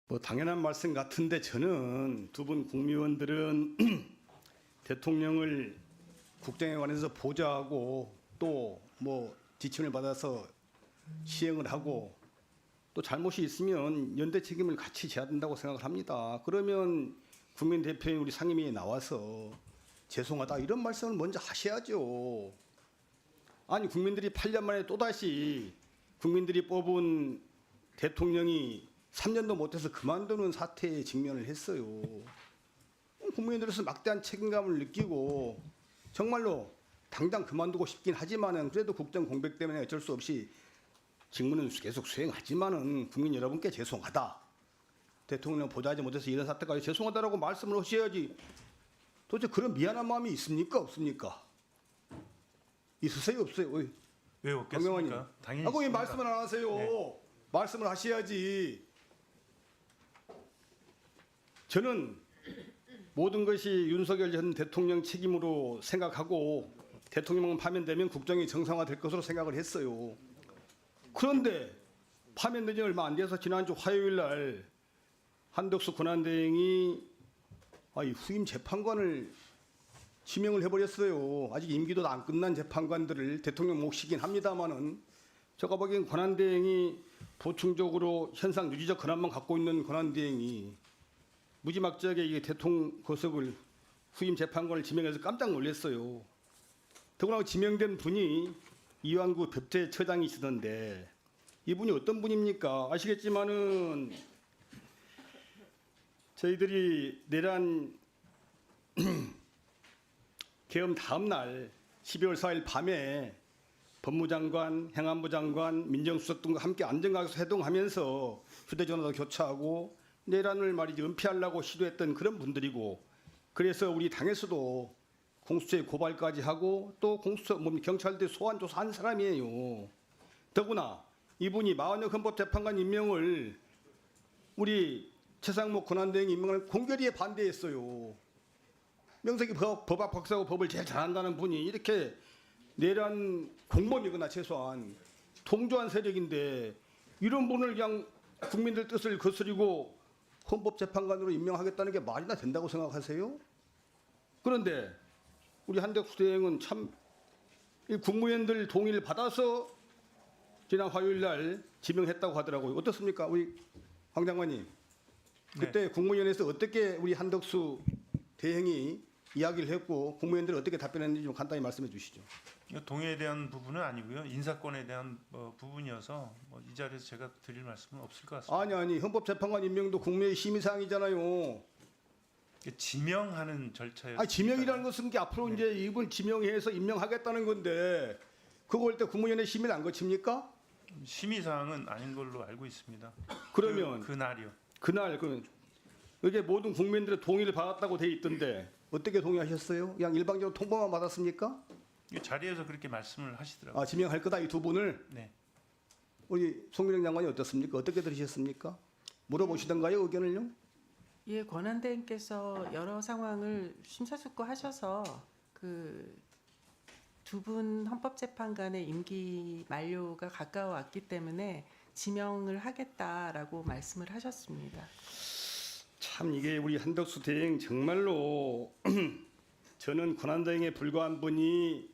뭐 당연한 말씀 같은데 저는 두 분 국무위원들은 대통령을 국정에 관해서 보좌하고 또 뭐 지침을 받아서 시행을 하고 또 잘못이 있으면 연대 책임을 같이 져야 된다고 생각을 합니다. 그러면 국민 대표인 우리 상임위에 나와서 죄송하다 이런 말씀을 먼저 하셔야죠. 아니 국민들이 8년 만에 또다시 국민들이 뽑은 대통령이 3년도 못해서 그만두는 사태에 직면을 했어요. 국민들로서 막대한 책임감을 느끼고 정말로 당장 그만두고 싶긴 하지만은 그래도 국정 공백 때문에 어쩔 수 없이 직무는 계속 수행하지만은 국민 여러분께 죄송하다. 대통령 보좌하지 못해서 이런 사태까지 죄송하다라고 말씀을 하셔야지. 도대체 그런 미안한 마음이 있습니까? 없습니까? 있으세요? 없어요? 왜 없겠습니까? 당연히 왜 있습니다. 말씀을 안 하세요? 네. 말씀을 하셔야지. 저는 모든 것이 윤석열 전 대통령 책임으로 생각하고 대통령만 파면되면 국정이 정상화될 것으로 생각을 했어요. 그런데 파면된 지 얼마 안 돼서 지난주 화요일 날 한덕수 권한대행이 후임 재판관을 지명을 해버렸어요. 아직 임기도 안 끝난 재판관들을 대통령 몫이긴 합니다만은 제가 보기엔 권한대행이 보충적으로 현상 유지적 권한만 갖고 있는 권한대행이 무지막지하게 이게 대통령 거석을 후임 재판관을 지명해서 깜짝 놀랐어요. 더구나 지명된 분이 이완구 법제처장이시던데 이분이 어떤 분입니까? 아시겠지만은 저희들이 내란 계엄 다음 날 12월 4일 밤에 법무장관, 행안부 장관, 민정수석 등과 함께 안전각에서 회동하면서 휴대전화도 교차하고 내란을 말이지 은폐하려고 시도했던 그런 분들이고 그래서 우리 당에서도 공수처에 고발까지 하고 또 공수처 경찰대 소환 조사한 사람이에요. 더구나 이분이 마흔여 헌법재판관 임명을 우리 최상목 권한대행이 임명을 공개리에 반대했어요. 명색이 법학 박사고 법을 제일 잘한다는 분이 이렇게 내란 공범이거나 최소한 통조한 세력인데 이런 분을 그냥 국민들 뜻을 거스리고 헌법재판관으로 임명하겠다는 게 말이나 된다고 생각하세요? 그런데 우리 한덕수 대행은 참 국무위원들 동의를 받아서 지난 화요일 날 지명했다고 하더라고요. 어떻습니까? 우리 황 장관님. 그때 국무위원회에서 어떻게 우리 한덕수 대행이 이야기를 했고 국무위원들이 어떻게 답변했는지 좀 간단히 말씀해 주시죠. 동의에 대한 부분은 아니고요. 인사권에 대한 부분이어서 이 자리에서 제가 드릴 말씀은 없을 것 같습니다. 아니 헌법재판관 임명도 국무회의 심의사항이잖아요. 지명하는 절차였습니다. 지명이라는 것은 게 앞으로 이제 이분 지명해서 임명하겠다는 건데 그거 할 때 국무위원회 심의를 안 거칩니까? 심의 사항은 아닌 걸로 알고 있습니다. 그러면 그날이요. 그날 여기 모든 국민들의 동의를 받았다고 돼 있던데 어떻게 동의하셨어요? 그냥 일방적으로 통보만 받았습니까? 이 자리에서 그렇게 말씀을 하시더라고요. 지명할 거다 이 두 분을. 네. 우리 송민영 장관이 어떻습니까? 어떻게 들으셨습니까? 물어보시던가요 의견을요? 예, 권한대행께서 여러 상황을 심사숙고하셔서 그 두 분 헌법재판관의 임기 만료가 가까워왔기 때문에 지명을 하겠다라고 말씀을 하셨습니다. 참 이게 우리 한덕수 대행 정말로 저는 권한대행에 불과한 분이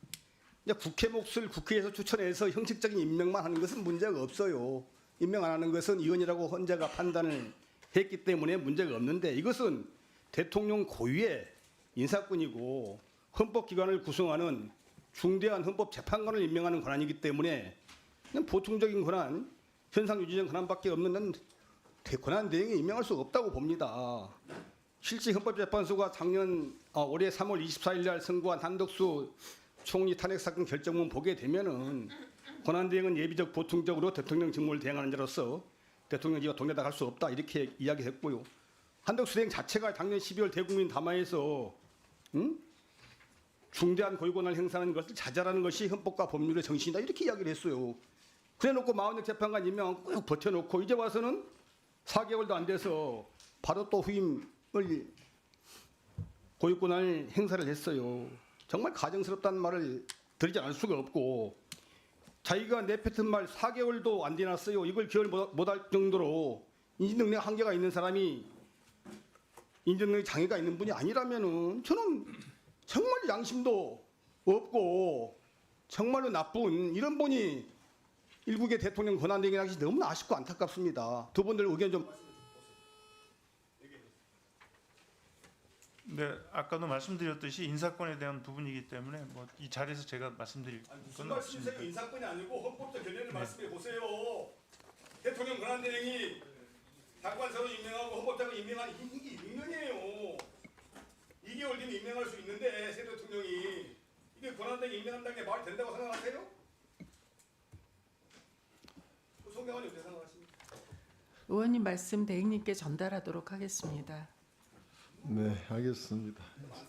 이제 국회 몫을 국회에서 추천해서 형식적인 임명만 하는 것은 문제가 없어요. 임명 안 하는 것은 위원이라고 헌재가 판단을 했기 때문에 문제가 없는데 이것은 대통령 고유의 인사권이고 헌법기관을 구성하는 중대한 헌법재판관을 임명하는 권한이기 때문에 그냥 보통적인 권한, 현상유지적 권한밖에 없는 권한대행에 임명할 수 없다고 봅니다. 실제 헌법재판소가 올해 3월 24일 날 선고한 한덕수 총리 탄핵 사건 결정문 보게 되면은 권한대행은 예비적 보통적으로 대통령 직무를 대행하는 자로서 대통령직과 동일하다 할 수 없다 이렇게 이야기했고요. 한덕수 대행 자체가 작년 12월 대국민 담화에서 중대한 고유권을 행사하는 것을 자제하는 것이 헌법과 법률의 정신이다 이렇게 이야기를 했어요. 그래놓고 마흔여 재판관 임명 꾹 버텨놓고 이제 와서는 4개월도 안 돼서 바로 또 후임을 고유권을 행사를 했어요. 정말 가정스럽다는 말을 드리지 않을 수가 없고 자기가 내뱉은 말 4개월도 안 지났어요. 이걸 기억을 못할 정도로 인지능력 한계가 있는 사람이 인지능력 장애가 있는 분이 아니라면은 저는 정말 양심도 없고 정말로 나쁜 이런 분이 일국의 대통령 권한대행이라는 것이 너무나 아쉽고 안타깝습니다. 두 분들 의견 좀. 네, 아까도 말씀드렸듯이 인사권에 대한 부분이기 때문에 뭐 이 자리에서 제가 말씀드릴 무슨 건 없습니다. 말씀이세요? 인사권이 아니고 헌법적 결례를 네. 말씀해 보세요. 대통령 권한대행이 장관사로 임명하고 헌법자가 임명한 이게 임명이에요. 2개월 뒤면 임명할 수 있는데 새 대통령이 이게 권한대행이 임명한다는 게 말이 된다고 생각하세요? 송경환이 어떻게 생각하십니까? 의원님 말씀 대행님께 전달하도록 하겠습니다. 네, 알겠습니다.